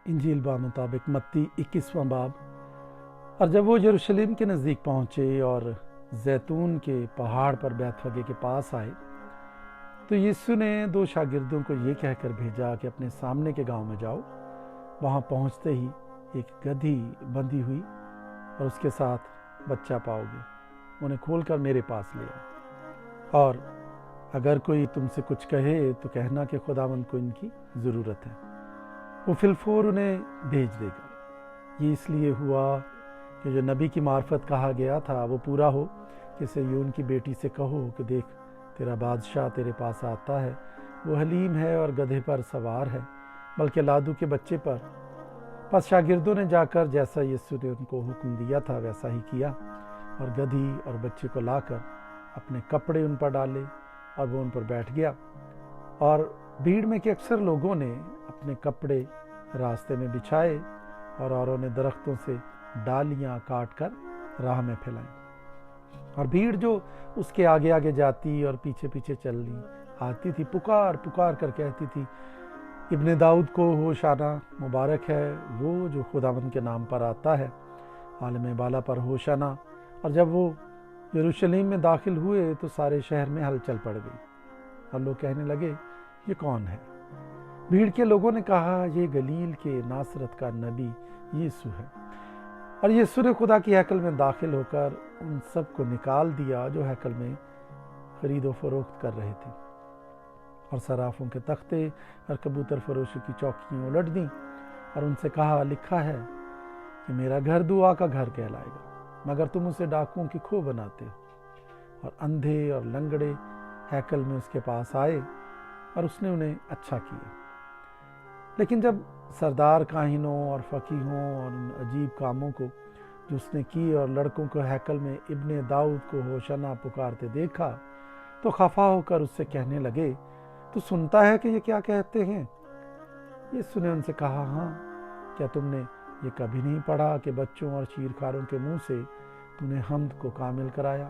انجیل مطابق متی 21واں باب۔ اور جب وہ یروشلم کے نزدیک پہنچے اور زیتون کے پہاڑ پر بیت فگے کے پاس آئے تو یسوع نے 2 شاگردوں کو یہ کہہ کر بھیجا کہ اپنے سامنے کے گاؤں میں جاؤ، وہاں پہنچتے ہی ایک گدھی بندھی ہوئی اور اس کے ساتھ بچہ پاؤ گے، انہیں کھول کر میرے پاس لے آؤ، اور اگر کوئی تم سے کچھ کہے تو کہنا کہ خداوند کو ان کی ضرورت ہے، وہ فی الفور انہیں بھیج دے گا۔ یہ اس لیے ہوا کہ جو نبی کی معرفت کہا گیا تھا وہ پورا ہو کہ صہیون کی بیٹی سے کہو کہ دیکھ تیرا بادشاہ تیرے پاس آتا ہے، وہ حلیم ہے اور گدھے پر سوار ہے، بلکہ لادو کے بچے پر۔ پس شاگردوں نے جا کر جیسا یسوع نے ان کو حکم دیا تھا ویسا ہی کیا، اور گدھی اور بچے کو لا کر اپنے کپڑے ان پر ڈالے اور وہ ان پر بیٹھ گیا۔ اور بھیڑ میں کے اکثر لوگوں نے اپنے کپڑے راستے میں بچھائے اور اوروں نے درختوں سے ڈالیاں کاٹ کر راہ میں پھیلائیں، اور بھیڑ جو اس کے آگے آگے جاتی اور پیچھے پیچھے چلی آتی تھی پکار پکار کر کہتی تھی، ابن داؤد کو ہوشانا، مبارک ہے وہ جو خداوند کے نام پر آتا ہے، عالم بالا پر ہوشانا۔ اور جب وہ یروشلم میں داخل ہوئے تو سارے شہر میں ہلچل پڑ گئی، اور لوگ کہنے لگے یہ کون ہے؟ بھیڑ کے لوگوں نے کہا یہ گلیل کے ناصرت کا نبی یسوع ہے۔ اور یسوع نے خدا کی ہیکل میں داخل ہو کر ان سب کو نکال دیا جو ہیکل میں خرید و فروخت کر رہے تھے، اور صرافوں کے تختے اور کبوتر فروشوں کی چوکیاں الٹ دیں، اور ان سے کہا لکھا ہے کہ میرا گھر دعا کا گھر کہلائے گا، مگر تم اسے ڈاکوؤں کی کھو بناتے ہو۔ اور اندھے اور لنگڑے ہیکل میں اس کے پاس آئے اور اس نے انہیں اچھا کیا۔ لیکن جب سردار کاہنوں اور فقیہوں اور ان عجیب کاموں کو جو اس نے کی اور لڑکوں کو ہیکل میں ابن داؤد کو ہوشنا پکارتے دیکھا تو خفا ہو کر اس سے کہنے لگے، تو سنتا ہے کہ یہ کیا کہتے ہیں؟ یسوع نے ان سے کہا، ہاں، کیا تم نے یہ کبھی نہیں پڑھا کہ بچوں اور شیرخواروں کے منہ سے تو نے حمد کو کامل کرایا؟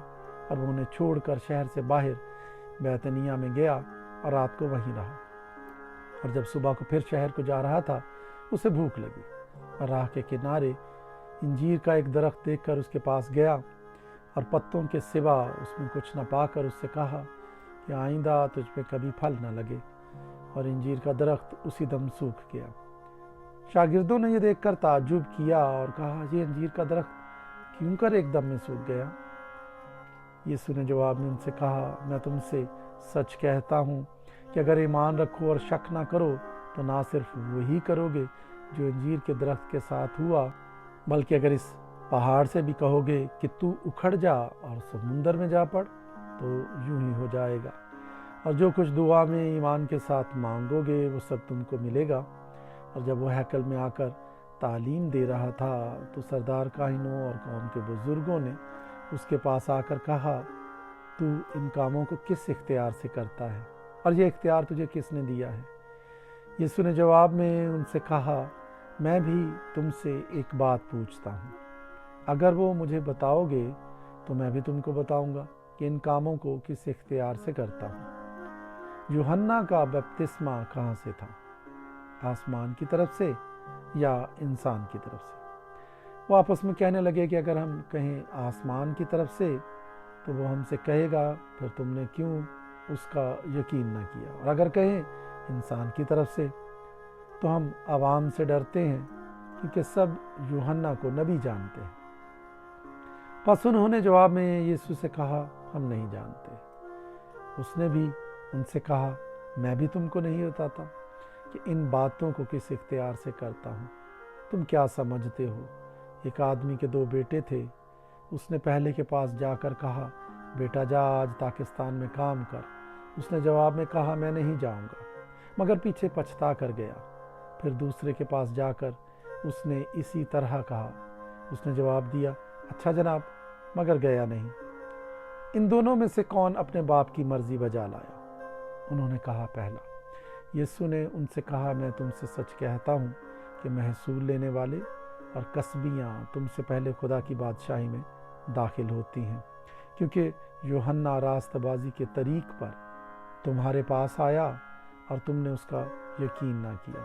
اور وہ انہیں چھوڑ کر شہر سے باہر بیتنیہ میں گیا اور رات کو وہیں رہا۔ اور جب صبح کو پھر شہر کو جا رہا تھا اسے بھوک لگی، اور راہ کے کنارے انجیر کا ایک درخت دیکھ کر اس کے پاس گیا، اور پتوں کے سوا اس میں کچھ نہ پا کر اس سے کہا کہ آئندہ تجھ پہ کبھی پھل نہ لگے، اور انجیر کا درخت اسی دم سوکھ گیا۔ شاگردوں نے یہ دیکھ کر تعجب کیا اور کہا یہ انجیر کا درخت کیوں کر ایک دم میں سوکھ گیا؟ یسوع نے جواب میں ان سے کہا، میں تم سے سچ کہتا ہوں کہ اگر ایمان رکھو اور شک نہ کرو تو نہ صرف وہی کرو گے جو انجیر کے درخت کے ساتھ ہوا، بلکہ اگر اس پہاڑ سے بھی کہو گے کہ تو اکھڑ جا اور سمندر میں جا پڑ تو یوں ہی ہو جائے گا۔ اور جو کچھ دعا میں ایمان کے ساتھ مانگو گے وہ سب تم کو ملے گا۔ اور جب وہ ہیکل میں آ کر تعلیم دے رہا تھا تو سردار کاہنوں اور قوم کے بزرگوں نے اس کے پاس آ کر کہا، تو ان کاموں کو کس اختیار سے کرتا ہے، اور یہ اختیار تجھے کس نے دیا ہے؟ یسوع نے جواب میں ان سے کہا، میں بھی تم سے ایک بات پوچھتا ہوں، اگر وہ مجھے بتاؤ گے تو میں بھی تم کو بتاؤں گا کہ ان کاموں کو کس اختیار سے کرتا ہوں۔ یوحنا کا بپتسمہ کہاں سے تھا؟ آسمان کی طرف سے یا انسان کی طرف سے؟ وہ آپس میں کہنے لگے کہ اگر ہم کہیں آسمان کی طرف سے تو وہ ہم سے کہے گا پھر تم نے کیوں اس کا یقین نہ کیا، اور اگر کہیں انسان کی طرف سے تو ہم عوام سے ڈرتے ہیں کیونکہ سب یوحنا کو نبی جانتے ہیں۔ پس انہوں نے جواب میں یسوع سے کہا، ہم نہیں جانتے۔ اس نے بھی ان سے کہا، میں بھی تم کو نہیں بتاتا کہ ان باتوں کو کس اختیار سے کرتا ہوں۔ تم کیا سمجھتے ہو؟ ایک آدمی کے 2 بیٹے تھے، اس نے پہلے کے پاس جا کر کہا، بیٹا جا آج تاکستان میں کام کر۔ اس نے جواب میں کہا، میں نہیں جاؤں گا، مگر پیچھے پچھتا کر گیا۔ پھر دوسرے کے پاس جا کر اس نے اسی طرح کہا۔ اس نے جواب دیا، اچھا جناب، مگر گیا نہیں۔ ان دونوں میں سے کون اپنے باپ کی مرضی بجا لایا؟ انہوں نے کہا، پہلا۔ یسوع نے ان سے کہا، میں تم سے سچ کہتا ہوں کہ محصول لینے والے اور کسبیاں تم سے پہلے خدا کی بادشاہی میں داخل ہوتی ہیں، کیونکہ یوحنا راست بازی کے طریق پر تمہارے پاس آیا اور تم نے اس کا یقین نہ کیا،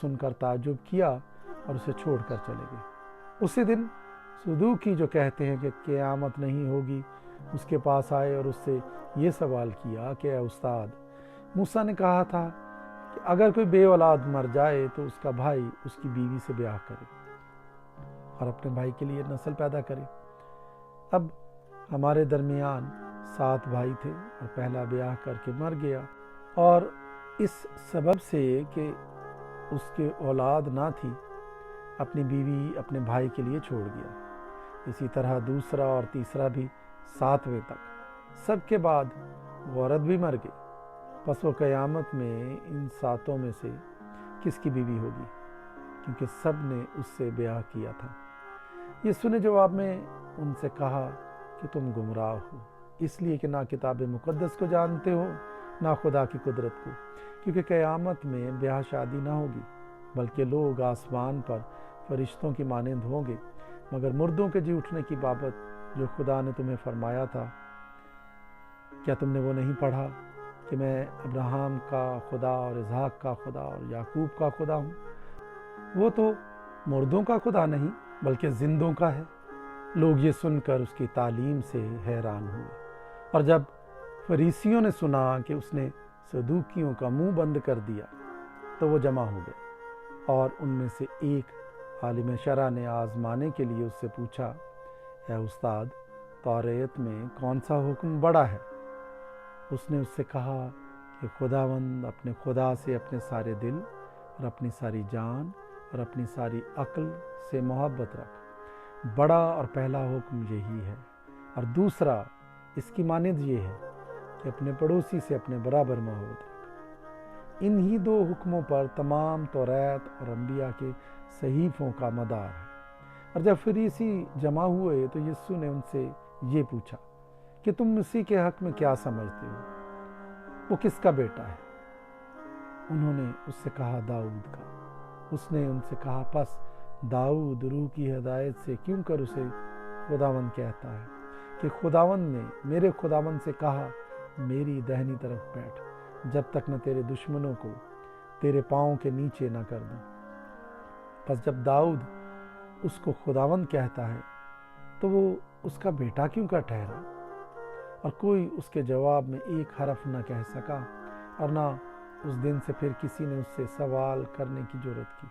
سن کر تعجب کیا اور اسے چھوڑ کر چلے گئے۔ اسی دن صدوقی جو کہتے ہیں کہ قیامت نہیں ہوگی اس کے پاس آئے اور اس سے یہ سوال کیا کہ اے استاد، موسیٰ نے کہا تھا کہ اگر کوئی بے اولاد مر جائے تو اس کا بھائی اس کی بیوی سے بیاہ کرے اور اپنے بھائی کے لیے نسل پیدا کرے۔ اب ہمارے درمیان 7 بھائی تھے اور پہلا بیاہ کر کے مر گیا، اور اس سبب سے کہ اس کے اولاد نہ تھی اپنی بیوی اپنے بھائی کے لیے چھوڑ گیا۔ اسی طرح دوسرا اور تیسرا بھی 7ویں تک، سب کے بعد وہ عورت بھی مر گئی۔ پس وہ قیامت میں ان 7 میں سے کس کی بیوی ہوگی، کیونکہ سب نے اس سے بیاہ کیا تھا۔ یسوع نے جواب میں ان سے کہا کہ تم گمراہ ہو، اس لیے کہ نہ کتاب مقدس کو جانتے ہو نہ خدا کی قدرت کو، کیونکہ قیامت میں بیاہ شادی نہ ہوگی، بلکہ لوگ آسمان پر فرشتوں کی مانند ہوں گے۔ مگر مردوں کے جی اٹھنے کی بابت جو خدا نے تمہیں فرمایا تھا، کیا تم نے وہ نہیں پڑھا کہ میں ابراہیم کا خدا اور اسحاق کا خدا اور یعقوب کا خدا ہوں؟ وہ تو مردوں کا خدا نہیں بلکہ زندوں کا ہے۔ لوگ یہ سن کر اس کی تعلیم سے حیران ہوئے، اور جب فریسیوں نے سنا کہ اس نے صدوقیوں کا منہ بند کر دیا تو وہ جمع ہو گئے، اور ان میں سے ایک عالم شرع نے آزمانے کے لیے اس سے پوچھا، اے استاد، توریت میں کون سا حکم بڑا ہے؟ اس نے اس سے کہا کہ خداوند اپنے خدا سے اپنے سارے دل اور اپنی ساری جان اور اپنی ساری عقل سے محبت رکھ۔ بڑا اور پہلا حکم یہی ہے، اور دوسرا اس کی مانند یہ ہے کہ اپنے پڑوسی سے اپنے برابر محبت رکھ۔ انہی 2 حکموں پر تمام توریت اور انبیاء کے صحیفوں کا مدار ہے۔ اور جب فریسی جمع ہوئے تو یسوع نے ان سے یہ پوچھا کہ تم مسیح کے حق میں کیا سمجھتے ہو؟ وہ کس کا بیٹا ہے؟ انہوں نے اس سے کہا داؤد کا۔ اس نے ان سے کہا، پس داؤد روح کی ہدایت سے کیوں کر اسے خداوند کہتا ہے کہ خداوند نے میرے خداوند سے کہا، میری دہنی طرف بیٹھ جب تک میں تیرے دشمنوں کو تیرے پاؤں کے نیچے نہ کر دوں۔ پس جب داؤد اس کو خداوند کہتا ہے تو وہ اس کا بیٹا کیوں کا ٹھہرا؟ اور کوئی اس کے جواب میں ایک حرف نہ کہہ سکا، اور نہ اس دن سے پھر کسی نے اس سے سوال کرنے کی جرأت کی۔